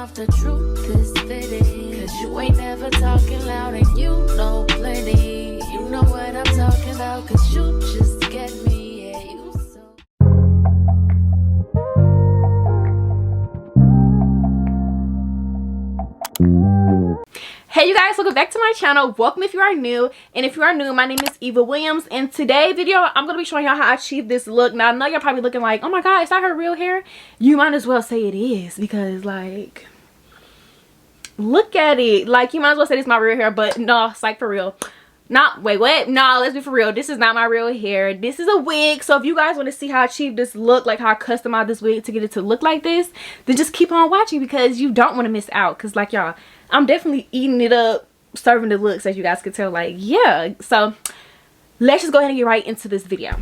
off, the truth is fitting. Cause you ain't never talking loud and you know plenty. You know what I'm talking about, cause you just get me. Yeah, you so. Hey you guys, welcome back to my channel. Welcome if you are new, and if you are new, my name is Eva Williams, and today's video I'm gonna be showing y'all how I achieved this look. Now I know you're probably looking like, oh my god, is that her real hair? You might as well say it is, because like, look at it. Like, you might as well say this is my real hair, but no, it's like for real. Not, wait, what? No, let's be for real. This is not my real hair. This is a wig. So if you guys want to see how I achieved this look, like how I customized this wig to get it to look like this, then just keep on watching, because you don't want to miss out. Because like y'all, I'm definitely eating it up, serving the looks, as you guys can tell. Like, yeah. So let's just go ahead and get right into this video.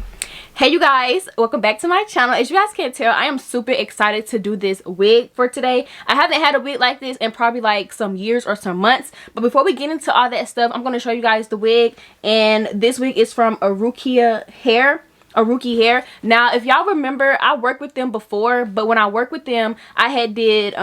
Hey you guys, welcome back to my channel. As you guys can't tell, I am super excited to do this wig for today. I haven't had a wig like this in probably like some years or some months, but before we get into all that stuff, I'm going to show you guys the wig. And this wig is from ARUKIHAIR. Now if y'all remember, I worked with them before, but when I worked with them, I had did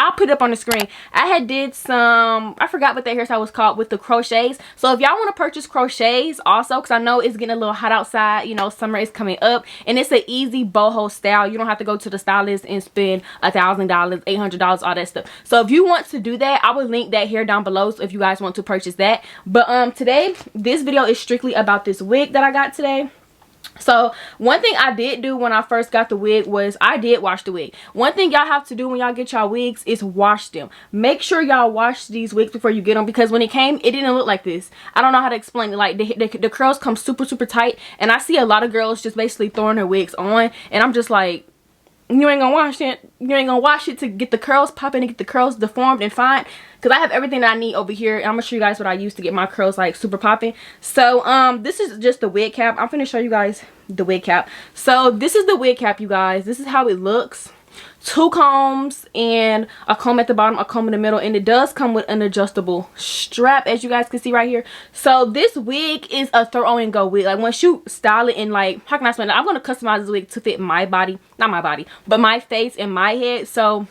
I'll put it up on the screen. I had did some, I forgot what that hairstyle was called, with the crochets. So if y'all want to purchase crochets also, because I know it's getting a little hot outside, you know, summer is coming up, and it's an easy boho style. You don't have to go to the stylist and spend $1,000, $800, all that stuff. So if you want to do that, I will link that here down below, so if you guys want to purchase that. But today, this video is strictly about this wig that I got today. So one thing I did do when I first got the wig was I did wash the wig. One thing y'all have to do when y'all get y'all wigs is wash them. Make sure y'all wash these wigs before you get them, because when it came, it didn't look like this. I don't know how to explain it. Like the curls come super tight, and I see a lot of girls just basically throwing their wigs on, and I'm just like, you ain't gonna wash it. You ain't gonna wash it to get the curls popping and get the curls deformed and fine. Because I have everything that I need over here. And I'm gonna show you guys what I use to get my curls like super popping. So this is just the wig cap. I'm gonna show you guys the wig cap. So this is the wig cap, you guys. This is how it looks. 2 combs and a comb at the bottom, a comb in the middle, and it does come with an adjustable strap, as you guys can see right here. So this wig is a throw and go wig. Like, once you style it, and like, how can I explain it? I'm going to customize this wig to fit my body, not my body, but my face and my head. So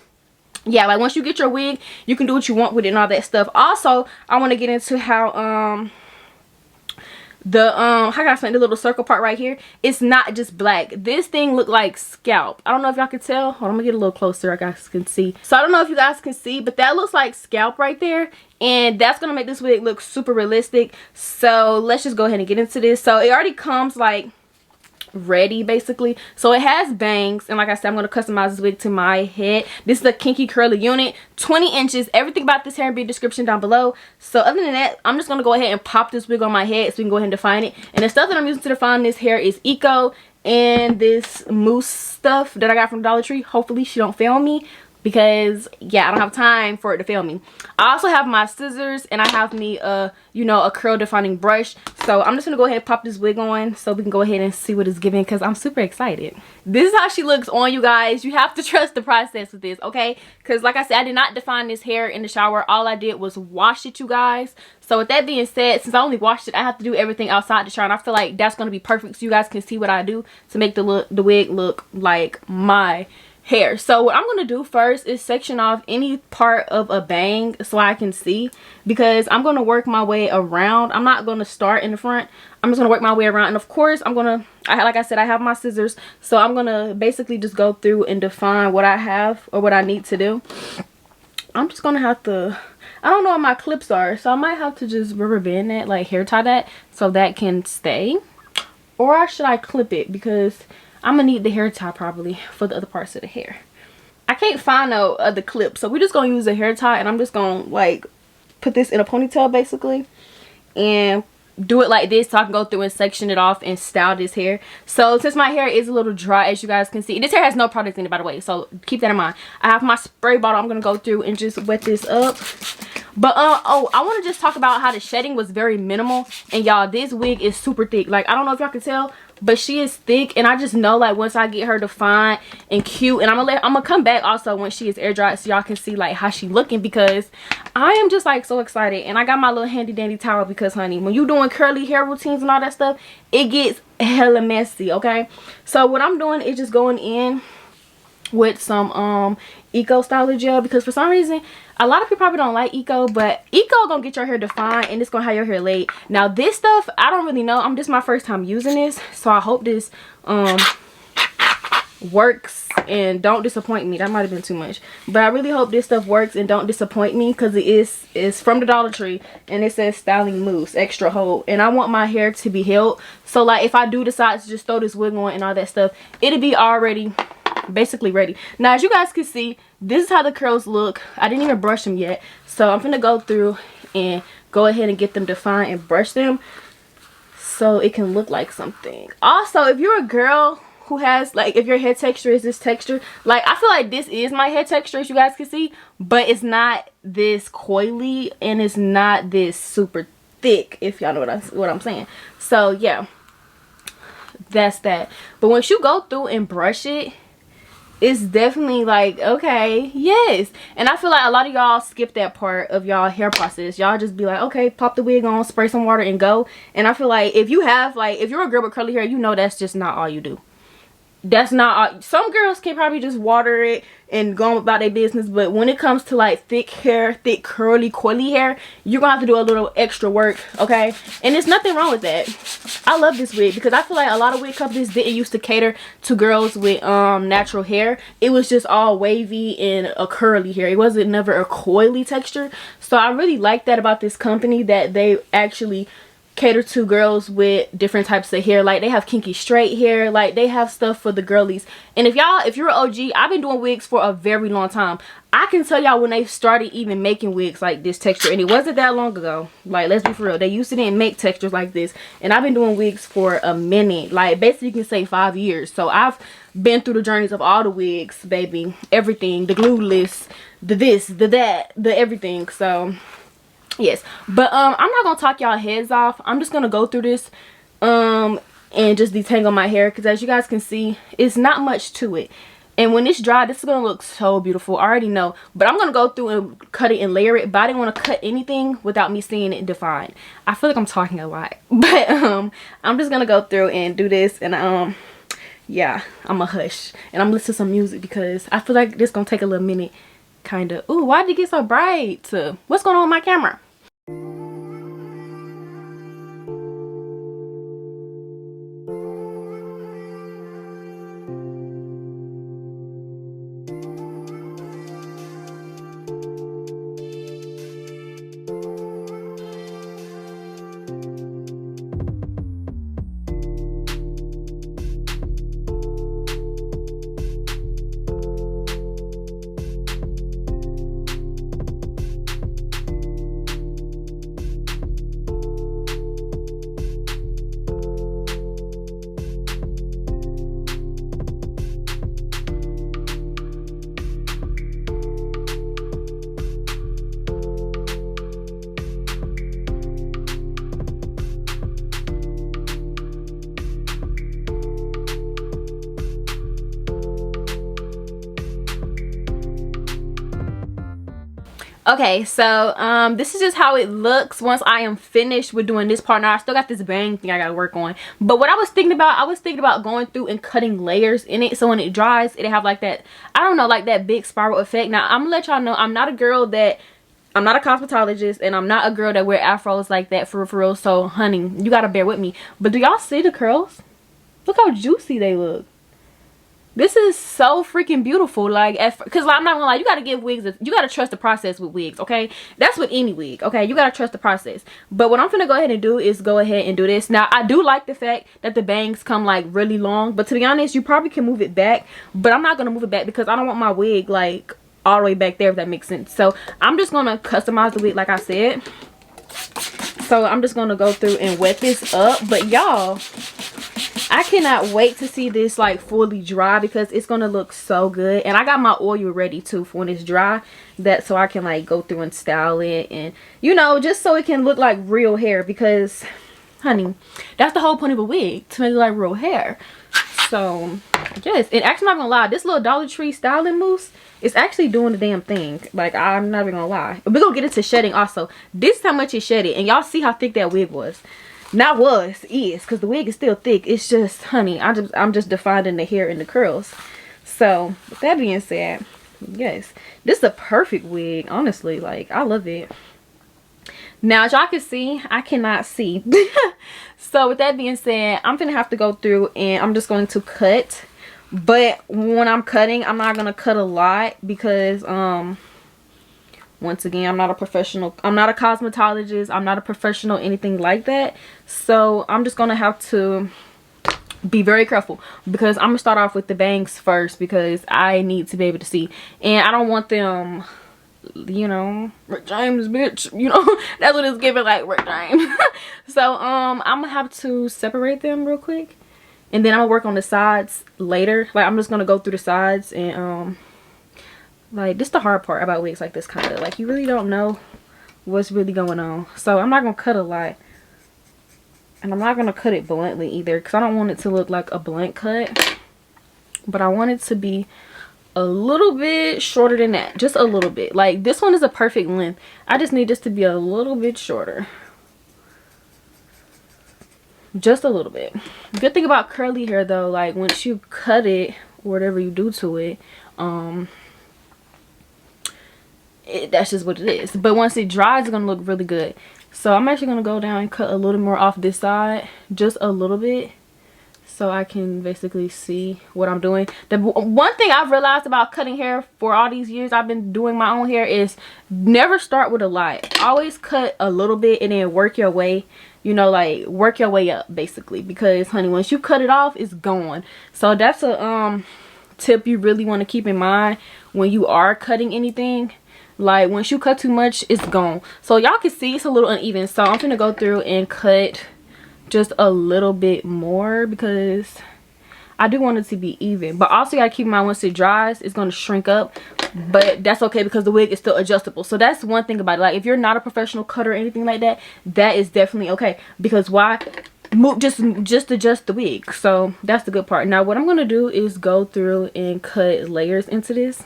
yeah, like once you get your wig, you can do what you want with it and all that stuff. Also, I want to get into how how can I explain the little circle part right here? It's not just black. This thing look like scalp. I don't know if y'all can tell. Hold on, I'm gonna get a little closer. You guys can see. So I don't know if you guys can see, but that looks like scalp right there, and that's gonna make this wig look super realistic. So let's just go ahead and get into this. So it already comes like ready basically. So it has bangs, and like I said, I'm going to customize this wig to my head. This is a Kinky curly unit, 20 inches. Everything about this hair will be in the description down below. So other than that, I'm just going to go ahead and pop this wig on my head so we can go ahead and define it. And the stuff that I'm using to define this hair is Eco and this mousse stuff that I got from Dollar Tree. Hopefully she don't fail me, because yeah, I don't have time for it to fail me. I also have my scissors, and I have me you know, a curl defining brush. So I'm just gonna go ahead and pop this wig on so we can go ahead and see what it's giving, because I'm super excited. This is how she looks on, you guys. You have to trust the process with this, okay? Because like I said, I did not define this hair in the shower. All I did was wash it, you guys. So with that being said, since I only washed it, I have to do everything outside the shower, and I feel like that's gonna be perfect so you guys can see what I do to make the wig look like my hair. So what I'm going to do first is section off any part of a bang so I can see, because I'm going to work my way around. I'm not going to start in the front. I'm just going to work my way around, and of course I'm going to, like I said, I have my scissors, so I'm going to basically just go through and define what I have or what I need to do. I'm just going to have to, I don't know what my clips are, so I might have to just rubber band that, like hair tie that, so that can stay. Or should I clip it, because I'm gonna need the hair tie probably for the other parts of the hair. I can't find no other clip, so we're just gonna use a hair tie, and I'm just gonna like put this in a ponytail basically and do it like this so I can go through and section it off and style this hair. So since my hair is a little dry, as you guys can see, this hair has no product in it, by the way, so keep that in mind. I have my spray bottle. I'm gonna go through and just wet this up. But oh, I want to just talk about how the shedding was very minimal. And y'all, this wig is super thick. Like, I don't know if y'all can tell, but she is thick, and I just know like once I get her defined and cute, and I'm gonna come back also when she is air dried so y'all can see like how she looking, because I am just like so excited. And I got my little handy dandy towel, because honey, when you doing curly hair routines and all that stuff, it gets hella messy, okay? So what I'm doing is just going in with some Eco styler gel, because for some reason a lot of people probably don't like Eco, but Eco gonna get your hair defined and it's gonna have your hair laid. Now this stuff, I don't really know. This is my first time using this, so I hope this works and don't disappoint me. That might have been too much, but I really hope this stuff works and don't disappoint me, because it's from the Dollar Tree and it says styling mousse extra hold, and I want my hair to be held. So like if I do decide to just throw this wig on and all that stuff, it'll be already basically ready. Now as you guys can see, this is how the curls look. I didn't even brush them yet, so I'm gonna go through and go ahead and get them defined and brush them so it can look like something. Also, if you're a girl who has, like, if your hair texture is this texture, like I feel like this is my hair texture, as you guys can see, but it's not this coily and it's not this super thick, if y'all know what I'm saying. So yeah, that's that. But once you go through and brush it, it's definitely like, okay, yes. And I feel like a lot of y'all skip that part of y'all hair process. Y'all just be like, okay, pop the wig on, spray some water and go. And I feel like if you have, like, if you're a girl with curly hair, you know that's just not all you do. That's not all. Some girls can probably just water it and go about their business, but when it comes to like thick hair, thick curly coily hair, you're gonna have to do a little extra work, okay? And there's nothing wrong with that. I love this wig because I feel like a lot of wig companies didn't used to cater to girls with natural hair. It was just all wavy and a curly hair. It wasn't never a coily texture. So I really like that about this company, that they actually cater to girls with different types of hair. Like they have kinky straight hair, like they have stuff for the girlies. And if you're an OG, I've been doing wigs for a very long time. I can tell y'all when they started even making wigs like this texture, and it wasn't that long ago. Like, let's be for real, they used to didn't make textures like this, and I've been doing wigs for a minute, like basically you can say 5 years. So I've been through the journeys of all the wigs, baby, everything, the glueless, the this, the that, the everything. So yes, but I'm not gonna talk y'all heads off. I'm just gonna go through this and just detangle my hair, because as you guys can see, it's not much to it. And when it's dry, this is gonna look so beautiful. I already know, but I'm gonna go through and cut it and layer it, but I didn't want to cut anything without me seeing it defined. I feel like I'm talking a lot, but I'm just gonna go through and do this, and yeah, I'm a hush and I'm listening to some music because I feel like this gonna take a little minute. Kind of. Ooh, why did it get so bright? What's going on with my camera? Okay, so this is just how it looks once I am finished with doing this part. Now I still got this bang thing I gotta work on, but what I was thinking about going through and cutting layers in it, so when it dries it'll have like that, I don't know, like that big spiral effect. Now I'm gonna let y'all know, I'm not a cosmetologist, and I'm not a girl that wear afros like that for real, so honey, you gotta bear with me. But do y'all see the curls? Look how juicy they look. This is so freaking beautiful. Like, because I'm not gonna lie, you gotta give wigs, you gotta trust the process with wigs, okay? That's with any wig, okay? You gotta trust the process. But what I'm gonna go ahead and do is go ahead and do this. Now I do like the fact that the bangs come like really long, but to be honest, you probably can move it back, but I'm not gonna move it back because I don't want my wig like all the way back there, if that makes sense. So I'm just gonna customize the wig like I said. So I'm just gonna go through and wet this up. But y'all, I cannot wait to see this like fully dry, because it's gonna look so good. And I got my oil ready too for when it's dry, that so I can like go through and style it, and you know, just so it can look like real hair, because honey, that's the whole point of a wig, to make it like real hair. So yes, and actually, I'm not gonna lie, this little Dollar Tree styling mousse is actually doing the damn thing. Like, I'm not even gonna lie. We're gonna get into shedding also. This is how much it shedded, and y'all see how thick that wig was. Not was, is, because the wig is still thick. It's just, honey, I'm just defining the hair and the curls. So with that being said, yes, this is a perfect wig, honestly. Like, I love it. Now, as y'all can see, I cannot see. So with that being said, I'm gonna have to go through and I'm just going to cut. But when I'm cutting, I'm not gonna cut a lot because once again, I'm not a professional. I'm not a cosmetologist. I'm not a professional, anything like that. So I'm just gonna have to be very careful, because I'm gonna start off with the bangs first because I need to be able to see, and I don't want them, you know, Rick James, bitch, you know. That's what it's giving, like Rick James. So I'm gonna have to separate them real quick, and then I'm gonna work on the sides later. Like, I'm just gonna go through the sides, and like, this is the hard part about wigs like this, kind of like you really don't know what's really going on. So I'm not gonna cut a lot. And I'm not going to cut it bluntly either, because I don't want it to look like a blunt cut. But I want it to be a little bit shorter than that. Just a little bit. Like, this one is a perfect length. I just need this to be a little bit shorter. Just a little bit. Good thing about curly hair, though, like, once you cut it, or whatever you do to it, that's just what it is. But once it dries, it's going to look really good. So I'm actually going to go down and cut a little more off this side, just a little bit, so I can basically see what I'm doing. The one thing I've realized about cutting hair for all these years I've been doing my own hair is never start with a lot. Always cut a little bit and then work your way, you know, like work your way up basically, because honey, once you cut it off, it's gone. So that's a tip you really want to keep in mind when you are cutting anything. Like, once you cut too much, it's gone. So y'all can see it's a little uneven. So I'm gonna go through and cut just a little bit more, because I do want it to be even. But also, you gotta keep in mind, once it dries, it's gonna shrink up. But that's okay, because the wig is still adjustable. So that's one thing about it. Like, if you're not a professional cutter or anything like that, that is definitely okay. Because why? Just adjust the wig. So that's the good part. Now, what I'm gonna do is go through and cut layers into this,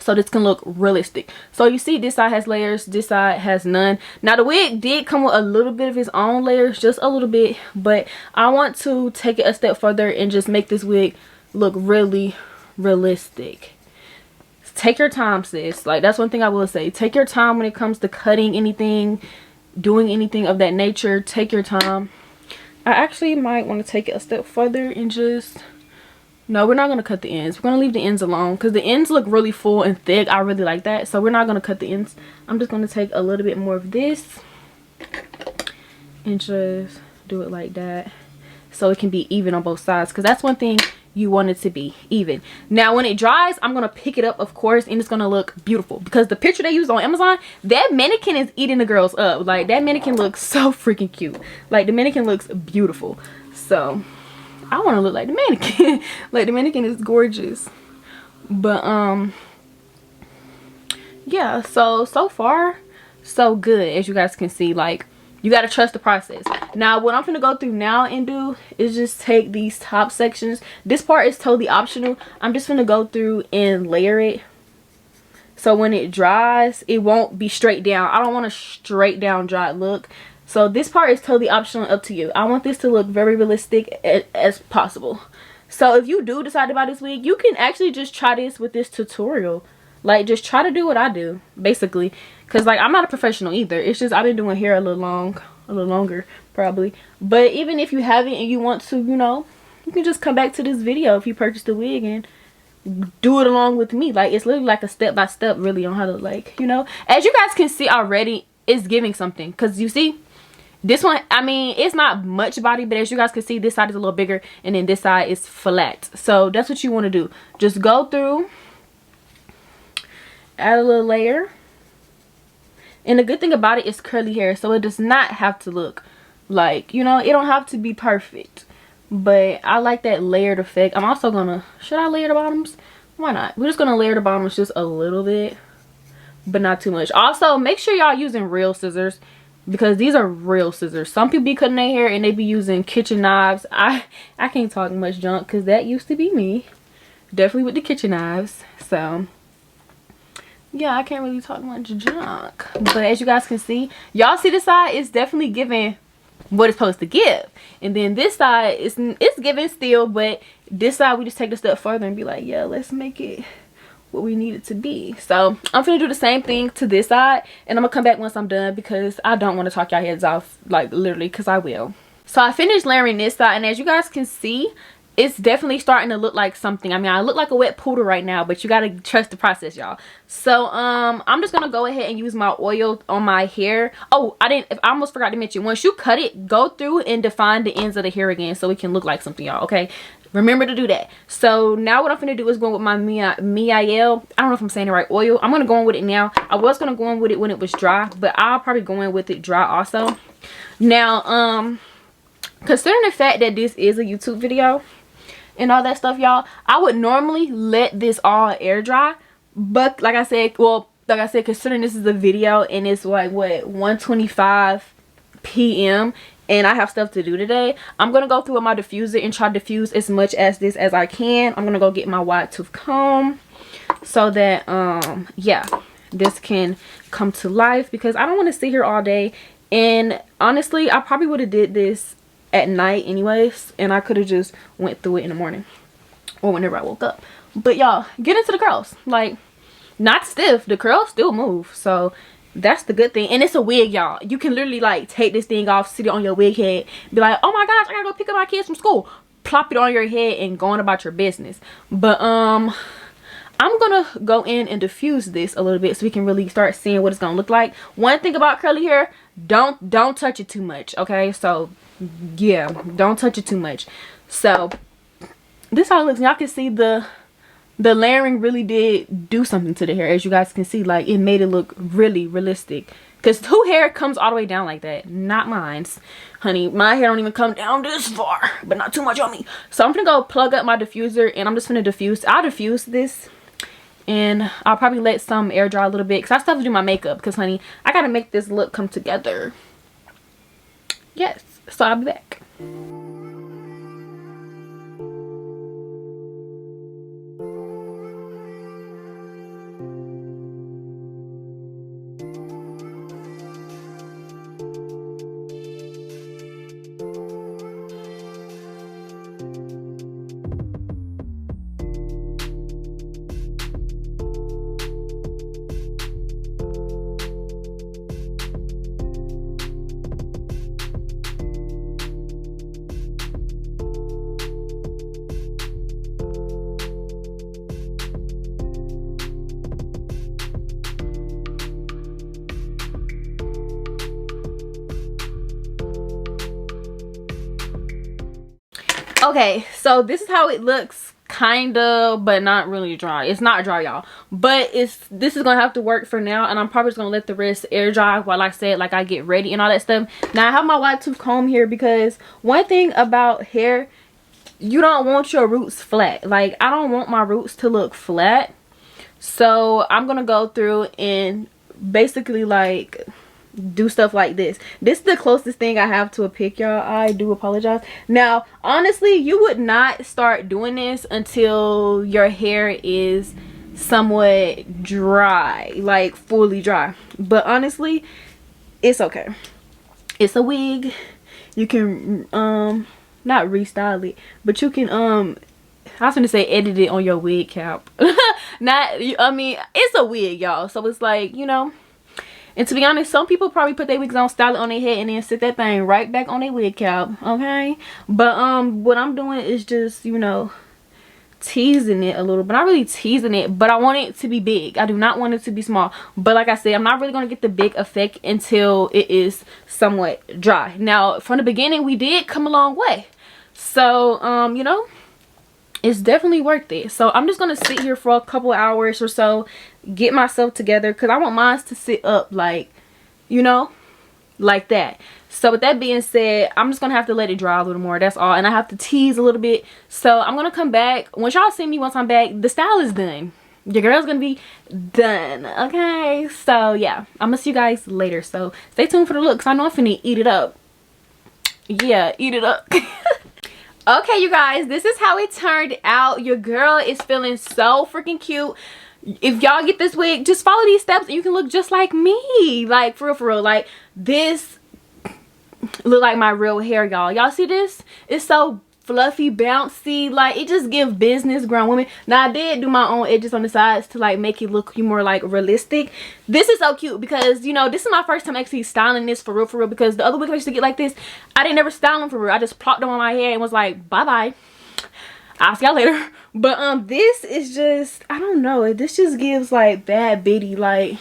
so this can look realistic. So you see, this side has layers, this side has none. Now, the wig did come with a little bit of its own layers, just a little bit, but I want to take it a step further and just make this wig look really realistic. Take your time, sis. Like, that's one thing I will say. Take your time when it comes to cutting anything, doing anything of that nature. Take your time. I actually might want to take it a step further and just... No, we're not going to cut the ends. We're going to leave the ends alone, because the ends look really full and thick. I really like that. So we're not going to cut the ends. I'm just going to take a little bit more of this and just do it like that, so it can be even on both sides, because that's one thing you want it to be even. Now, when it dries, I'm going to pick it up, of course, and it's going to look beautiful, because the picture they used on Amazon, that mannequin is eating the girls up. Like, that mannequin looks so freaking cute. Like, the mannequin looks beautiful. So I want to look like the mannequin. Like, the mannequin is gorgeous. But yeah, so far so good, as you guys can see. Like, you got to trust the process. Now, what I'm gonna go through now and do is just take these top sections. This part is totally optional. I'm just gonna go through and layer it, so when it dries, it won't be straight down. I don't want a straight down dry look. So this part is totally optional, up to you. I want this to look very realistic as possible. So if you do decide to buy this wig, you can actually just try this with this tutorial. Like, just try to do what I do, basically. Because, like, I'm not a professional either. It's just I've been doing hair a little longer, probably. But even if you haven't and you want to, you know, you can just come back to this video if you purchase the wig and do it along with me. Like, it's literally like a step-by-step, really, on how to, like, you know. As you guys can see already, it's giving something. Because, you see, this one, I mean, it's not much body, but as you guys can see, this side is a little bigger, and then this side is flat. So that's what you want to do. Just go through, add a little layer. And the good thing about it is curly hair, so it does not have to look like, you know, it don't have to be perfect. But I like that layered effect. I'm also gonna, should I layer the bottoms? Why not? We're just gonna layer the bottoms just a little bit, but not too much. Also, make sure y'all using real scissors, because these are real scissors. Some people be cutting their hair and they be using kitchen knives. I can't talk much junk, because that used to be me, definitely with the kitchen knives. So yeah, I can't really talk much junk. But as you guys can see, y'all see the side, it's definitely giving what it's supposed to give. And then this side it's giving still, but this side we just take it a step further and be like, yeah, let's make it what we need it to be. So I'm gonna do the same thing to this side, and I'm gonna come back once I'm done because I don't want to talk y'all heads off, like literally, because I will. So I finished layering this side, and as you guys can see, it's definitely starting to look like something. I mean, I look like a wet poodle right now, but you gotta trust the process, y'all. So I'm just gonna go ahead and use my oil on my hair. Oh, I almost forgot to mention, once you cut it, go through and define the ends of the hair again so it can look like something, y'all. Okay, remember to do that. So now what I'm gonna do is go with my Miel, I don't know if I'm saying it right, oil. I'm gonna go in with it now. I was gonna go in with it when it was dry, but I'll probably go in with it dry also. Now considering the fact that this is a YouTube video and all that stuff, y'all, I would normally let this all air dry, but like I said, considering this is a video and it's like what, 1:25 p.m. and I have stuff to do today, I'm gonna go through with my diffuser and try to diffuse as much as this as I can. I'm gonna go get my wide tooth comb so that yeah, this can come to life, because I don't want to sit here all day. And honestly, I probably would have did this at night anyways, and I could have just went through it in the morning or whenever I woke up. But y'all, get into the curls. Like, not stiff, the curls still move, so that's the good thing. And it's a wig, y'all. You can literally like take this thing off, sit it on your wig head, be like, oh my gosh, I gotta go pick up my kids from school, plop it on your head and go on about your business. But I'm gonna go in and diffuse this a little bit so we can really start seeing what it's gonna look like. One thing about curly hair, don't touch it too much, okay? So yeah, don't touch it too much. So this how it looks. Y'all can see the layering really did do something to the hair. As you guys can see, like, it made it look really realistic, because who hair comes all the way down like that? Not mine's, honey. My hair don't even come down this far, but not too much on me. So I'm gonna go plug up my diffuser and I'm just gonna diffuse. I'll diffuse this and I'll probably let some air dry a little bit, because I still have to do my makeup, because honey, I gotta make this look come together. Yes, so I'll be back. Okay, so this is how it looks, kind of, but not really dry. It's not dry, y'all, but this is gonna have to work for now, and I'm probably just gonna let the rest air dry while I said, like, I get ready and all that stuff. Now I have my wide tooth comb here, because one thing about hair, you don't want your roots flat. Like, I don't want my roots to look flat, so I'm gonna go through and basically like do stuff like this. This is the closest thing I have to a pic, y'all. I do apologize. Now honestly, you would not start doing this until your hair is somewhat dry, like fully dry. But honestly, it's okay. It's a wig. You can not restyle it, but you can I was gonna say edit it on your wig cap. I mean, it's a wig, y'all, so it's like, you know. And to be honest, some people probably put their wigs on, style it on their head, and then sit that thing right back on their wig cap, okay? But what I'm doing is just, you know, teasing it a little, but not really teasing it, but I want it to be big. I do not want it to be small. But like I said, I'm not really going to get the big effect until it is somewhat dry. Now, from the beginning, we did come a long way. So, you know, it's definitely worth it. So I'm just gonna sit here for a couple hours or so, get myself together, because I want mine to sit up, like, you know, like that. So with that being said, I'm just gonna have to let it dry a little more, that's all. And I have to tease a little bit. So I'm gonna come back once y'all see me. Once I'm back, the style is done. Your girl's gonna be done, okay? So yeah, I'm gonna see you guys later. So stay tuned for the look, because I know I'm finna eat it up. Yeah, eat it up. Okay, you guys, this is how it turned out. Your girl is feeling so freaking cute. If y'all get this wig, just follow these steps and you can look just like me. Like, for real, like, this look like my real hair, y'all. Y'all see this? It's so fluffy, bouncy, like it just gives business grown women. Now I did do my own edges on the sides to like make it look more like realistic. This is so cute because, you know, this is my first time actually styling this for real, because the other wigs I used to get like this, I didn't ever style them for real. I just plopped them on my hair and was like, bye bye, I'll see y'all later. But this is just, I don't know, this just gives like bad bitty, like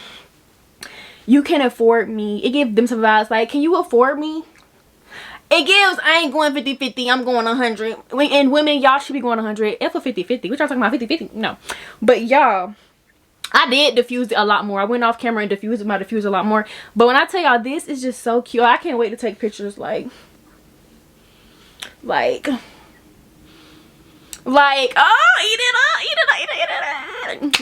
you can afford me. It gives them some vibes like, can you afford me? It gives, I ain't going 50-50, I'm going 100. And women, y'all should be going 100. If a 50-50, what y'all talking about, 50-50? No. But y'all, I did diffuse it a lot more. I went off camera and diffused my diffuser a lot more. But when I tell y'all, this is just so cute. I can't wait to take pictures like, oh, eat it up, eat it up, eat it up.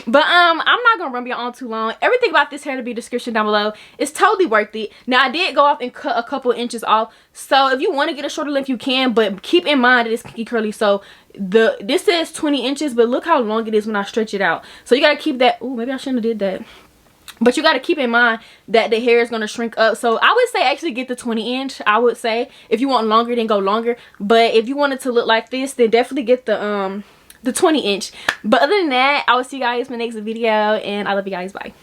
But I'm not gonna run y'all on too long. Everything about this hair to be description down below. It's totally worth it. Now I did go off and cut a couple inches off, so if you want to get a shorter length you can, but keep in mind that it's kinky curly. So this says 20 inches, but look how long it is when I stretch it out. So you gotta keep that. Oh, maybe I shouldn't have did that. But you got to keep in mind that the hair is going to shrink up. So I would say actually get the 20 inch. I would say if you want longer, then go longer. But if you want it to look like this, then definitely get the 20 inch. But other than that, I will see you guys in my next video. And I love you guys. Bye.